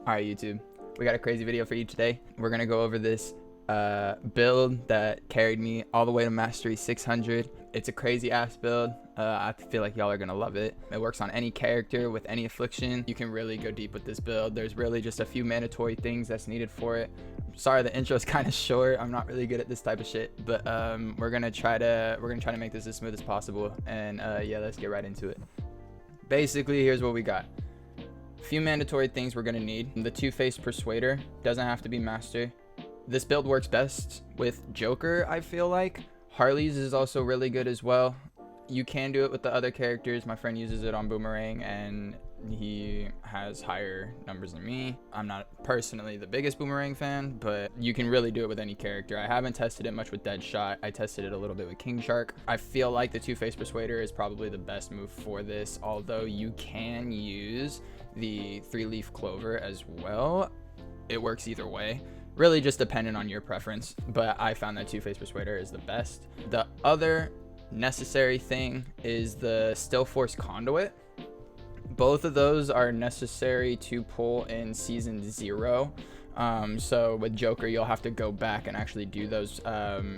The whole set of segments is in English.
Alright, YouTube, we got a crazy video for you today. We're gonna go over this build that carried me all the way to mastery 600. It's a crazy ass build. I feel like y'all are gonna love it. It works on any character with any affliction. You can really go deep with this build. There's really just a few mandatory things that's needed for it. Sorry, the intro is kind of short. I'm not really good at this type of shit, but we're gonna try to make this as smooth as possible. And yeah, let's get right into it. Basically, here's what we got. Few mandatory things we're gonna need. The two-faced persuader doesn't have to be master. This build works best with Joker, I feel like. Harley's is also really good as well. You can do it with the other characters. My friend uses it on Boomerang and he has higher numbers than me. I'm not personally the biggest Boomerang fan, but you can really do it with any character. I haven't tested it much with Deadshot. I tested it a little bit with King Shark. I feel like the two-faced persuader is probably the best move for this, although you can use the three-leaf clover as well. It works either way, really just dependent on your preference, but I found that two-faced persuader is the best. The other necessary thing is the still force conduit. Both of those are necessary to pull in season 0. So with Joker, you'll have to go back and actually do those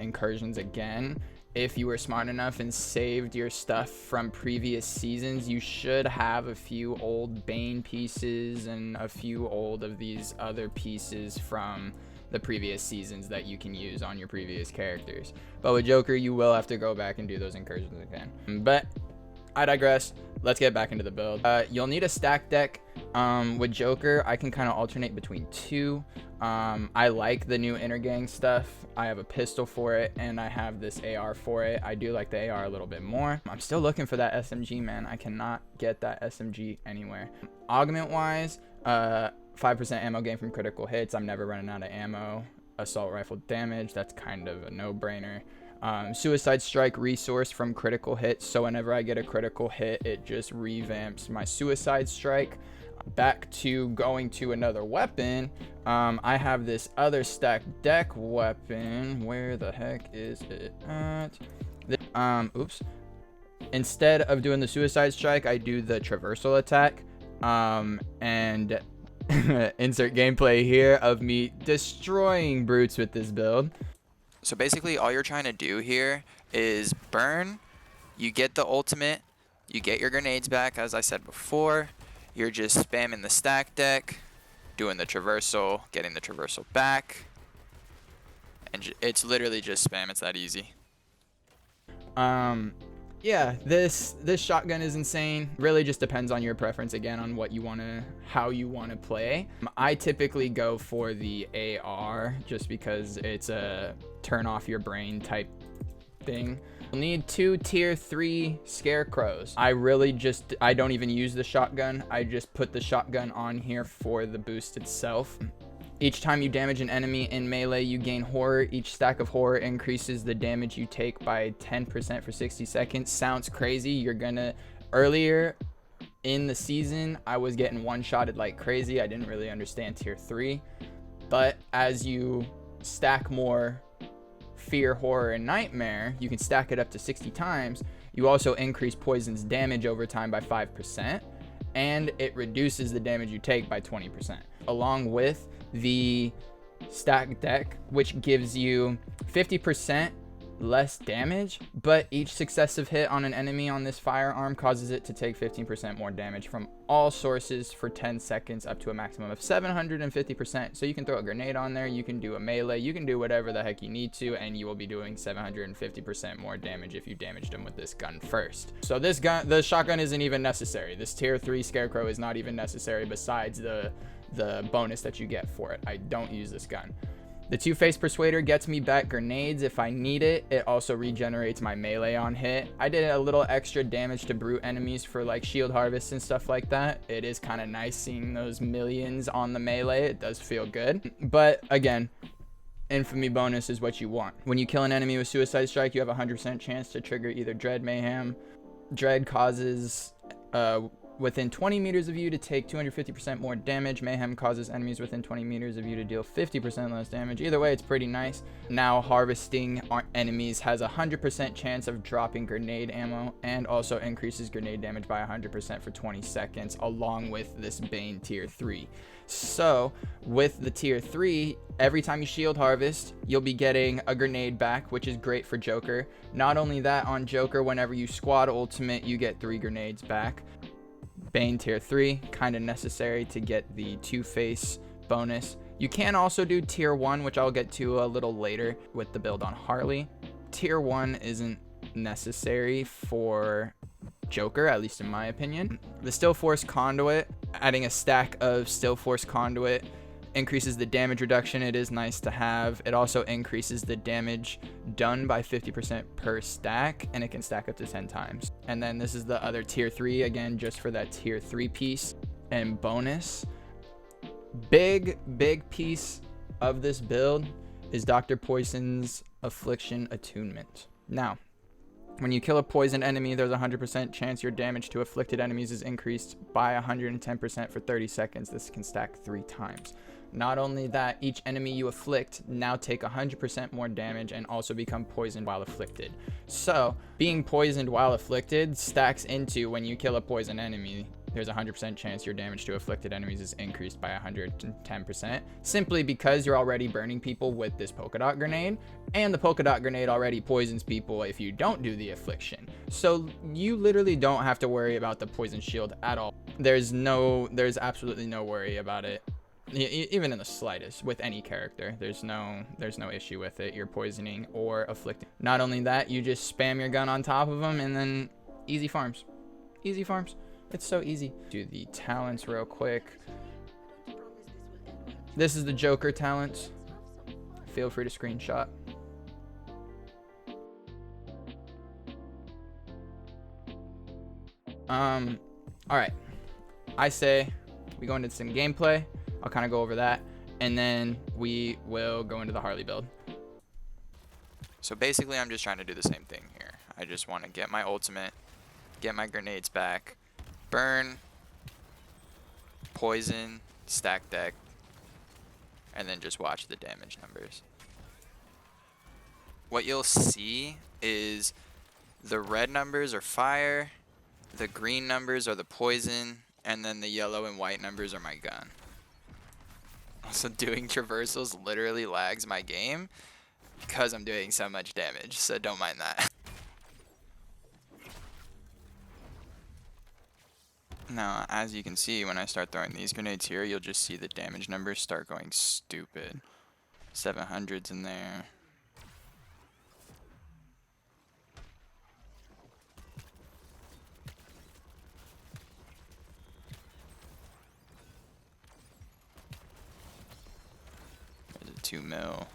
incursions again. If you were smart enough and saved your stuff from previous seasons, you should have a few old Bane pieces and a few old of these other pieces from the previous seasons that you can use on your previous characters. But with Joker, you will have to go back and do those incursions again. But I digress. Let's get back into the build. You'll need a stack deck. With Joker, I can kind of alternate between two. I like the new inner gang stuff. I have a pistol for it and I have this AR for it. I do like the AR a little bit more. I'm still looking for that SMG, man. I cannot get that SMG anywhere. Augment wise, 5% ammo gain from critical hits. I'm never running out of ammo. Assault rifle damage, that's kind of a no-brainer. Suicide strike resource from critical hits, so whenever I get a critical hit, it just revamps my suicide strike. Back to going to another weapon, I have this other stack deck weapon. Where the heck is it at? Oops. Instead of doing the suicide strike, I do the traversal attack. And insert gameplay here of me destroying brutes with this build. So basically all you're trying to do here is burn, you get the ultimate, you get your grenades back, as I said before. You're just spamming the stack deck, doing the traversal, getting the traversal back, and it's literally just spam. It's that easy. Yeah, this shotgun is insane. Really just depends on your preference, again, on what you how you wanna play. I typically go for the AR just because it's a turn off your brain type thing. You'll need 2 tier 3 scarecrows. I don't even use the shotgun. I just put the shotgun on here for the boost itself. Each time you damage an enemy in melee, you gain horror. Each stack of horror increases the damage you take by 10% for 60 seconds. Sounds crazy. Earlier in the season, I was getting one-shotted like crazy. I didn't really understand tier 3. But as you stack more fear, horror, and nightmare, you can stack it up to 60 times. You also increase poison's damage over time by 5%, and it reduces the damage you take by 20%, along with the stack deck, which gives you 50% less damage, but each successive hit on an enemy on this firearm causes it to take 15% more damage from all sources for 10 seconds, up to a maximum of 750%. So you can throw a grenade on there, you can do a melee, you can do whatever the heck you need to, and you will be doing 750% more damage if you damaged them with this gun first. So the shotgun isn't even necessary. This tier 3 scarecrow is not even necessary besides the bonus that you get for it. I don't use this gun. The two-faced persuader gets me back grenades if I need it. It also regenerates my melee on hit. I did a little extra damage to brute enemies for like shield harvests and stuff like that. It is kind of nice seeing those millions on the melee. It does feel good. But again, infamy bonus is what you want. When you kill an enemy with suicide strike, you have a 100% chance to trigger either dread mayhem. Dread causes within 20 meters of you to take 250% more damage. Mayhem causes enemies within 20 meters of you to deal 50% less damage. Either way, it's pretty nice. Now harvesting enemies has a 100% chance of dropping grenade ammo, and also increases grenade damage by 100% for 20 seconds, along with this Bane tier 3. So with the tier 3, every time you shield harvest, you'll be getting a grenade back, which is great for Joker. Not only that, on Joker, whenever you squad ultimate, you get 3 grenades back. Bane tier 3, kind of necessary to get the Two-Face bonus. You can also do tier 1, which I'll get to a little later with the build on Harley. Tier 1 isn't necessary for Joker, at least in my opinion. The Still Force Conduit, adding a stack of Still Force Conduit increases the damage reduction. It is nice to have. It also increases the damage done by 50% per stack, and it can stack up to 10 times. And then this is the other tier 3, again, just for that tier 3 piece and bonus. Big piece of this build is Dr. Poison's Affliction attunement. Now, when you kill a poisoned enemy, there's a 100% chance your damage to afflicted enemies is increased by 110% for 30 seconds. This can stack 3 times. Not only that, each enemy you afflict now take 100% more damage and also become poisoned while afflicted. So, being poisoned while afflicted stacks into when you kill a poisoned enemy, there's a 100% chance your damage to afflicted enemies is increased by 110%, simply because you're already burning people with this polka dot grenade, and the polka dot grenade already poisons people if you don't do the affliction. So you literally don't have to worry about the poison shield at all. There's absolutely no worry about it. Even in the slightest with any character. There's no issue with it. You're poisoning or afflicting. Not only that, you just spam your gun on top of them, and then easy farms. Easy farms. It's so easy. Do the talents real quick. This is the Joker talents. Feel free to screenshot. All right. I say we go into some gameplay. I'll kind of go over that, and then we will go into the Harley build. So basically, I'm just trying to do the same thing here. I just want to get my ultimate, get my grenades back, burn, poison, stack deck, and then just watch the damage numbers. What you'll see is the red numbers are fire, the green numbers are the poison, and then the yellow and white numbers are my gun. Also, doing traversals literally lags my game because I'm doing so much damage, so don't mind that. Now, as you can see, when I start throwing these grenades here, you'll just see the damage numbers start going stupid. 700s in there. There's a 2 mil.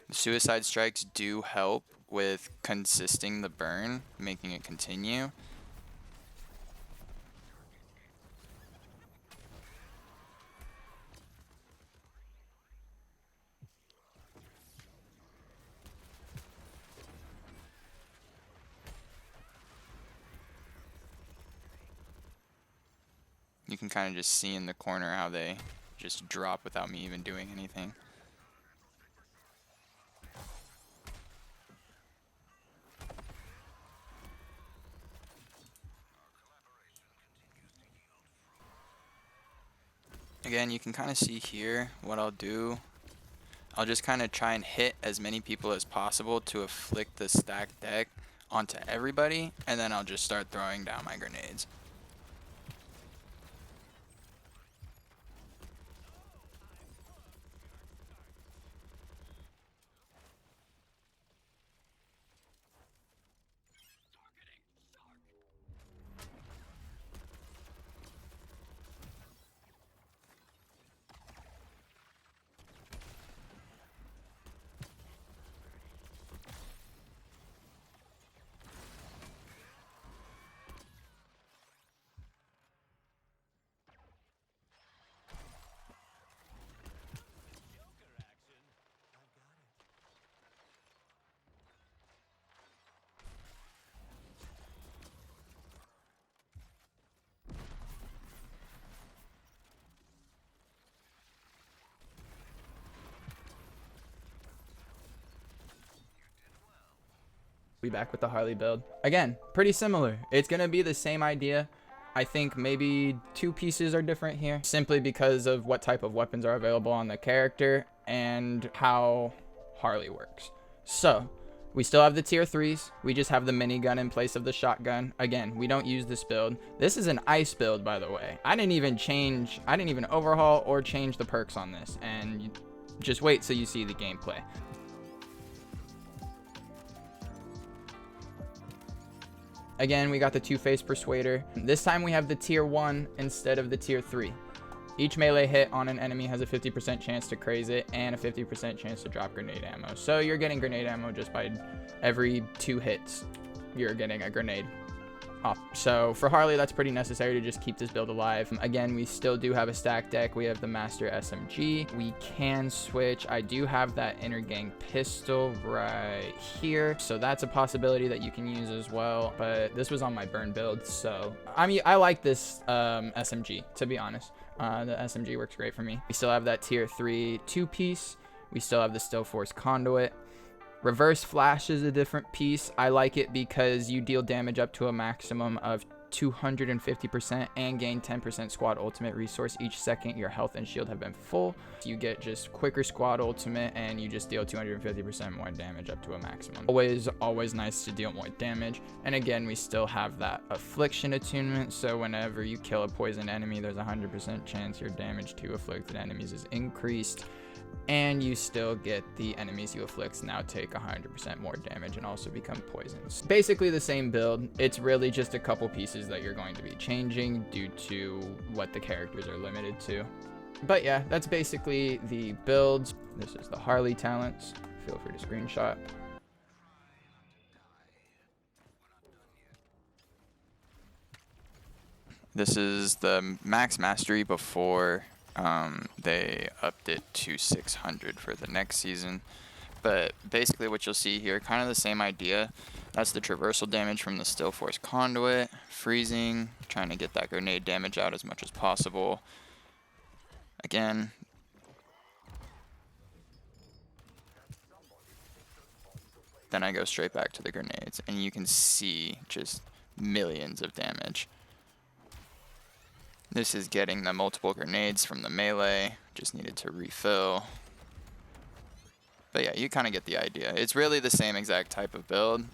Suicide strikes do help with consisting the burn, making it continue. You can kind of just see in the corner how they just drop without me even doing anything. Again, you can kind of see here what I'll do. I'll just kind of try and hit as many people as possible to afflict the stacked deck onto everybody, and then I'll just start throwing down my grenades. We back with the Harley build. Again, pretty similar. It's gonna be the same idea. I think maybe 2 pieces are different here, simply because of what type of weapons are available on the character and how Harley works. So we still have the tier 3s. We just have the minigun in place of the shotgun. Again, we don't use this build. This is an ice build, by the way. I didn't even overhaul or change the perks on this, and just wait till you see the gameplay. Again, we got the Two-Face Persuader. This time we have the tier 1 instead of the tier 3. Each melee hit on an enemy has a 50% chance to craze it and a 50% chance to drop grenade ammo. So you're getting grenade ammo just by every 2 hits. You're getting a grenade off. So for Harley, that's pretty necessary to just keep this build alive. Again, we still do have a stack deck. We have the Master SMG. We can switch. I do have that inner gang pistol right here, so that's a possibility that you can use as well. But this was on my burn build, so I mean, I like this SMG, to be honest. The SMG works great for me. We still have that tier 3 2-piece. We still have the Still Force Conduit. Reverse Flash is a different piece. I like it because you deal damage up to a maximum of 250% and gain 10% squad ultimate resource each second your health and shield have been full. You get just quicker squad ultimate and you just deal 250% more damage up to a maximum. Always nice to deal more damage. And again, we still have that Affliction attunement, so whenever you kill a poisoned enemy, there's a 100% chance your damage to afflicted enemies is increased. And you still get the enemies you afflict now take 100% more damage and also become poisons. Basically the same build. It's really just a couple pieces that you're going to be changing due to what the characters are limited to. But yeah, that's basically the builds. This is the Harley talents. Feel free to screenshot. This is the max mastery before they upped it to 600 for the next season. But basically what you'll see here, kind of the same idea. That's the traversal damage from the Still Force Conduit, freezing, trying to get that grenade damage out as much as possible. Again, then I go straight back to the grenades, and you can see just millions of damage. This is getting the multiple grenades from the melee. Just needed to refill. But yeah, you kind of get the idea. It's really the same exact type of build.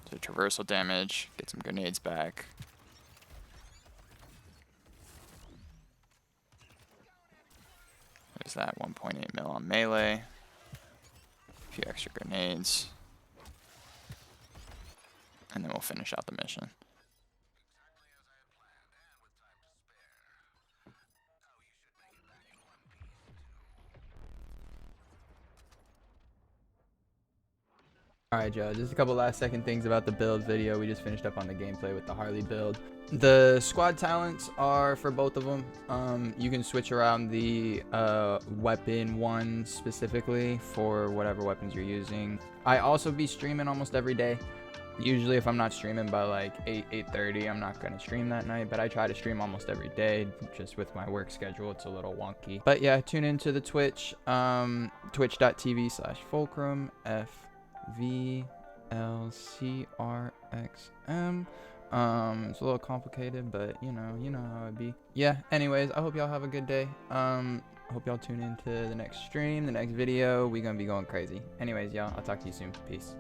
The traversal damage, get some grenades back. There's that 1.8 mil on melee. A few extra grenades. And then we'll finish out the mission. Alright, Joe, just a couple last second things about the build video. We just finished up on the gameplay with the Harley build. The squad talents are for both of them. You can switch around the weapon one specifically for whatever weapons you're using. I also be streaming almost every day. Usually if I'm not streaming by like 8:30, I'm not going to stream that night, but I try to stream almost every day. Just with my work schedule, it's a little wonky. But yeah, tune into the Twitch, twitch.tv/Fulcrum, FVLCRXM. It's a little complicated, but you know how it be. Yeah, anyways, I hope y'all have a good day. Hope y'all tune into the next stream, the next video. We're gonna be going crazy. Anyways, y'all, I'll talk to you soon. Peace.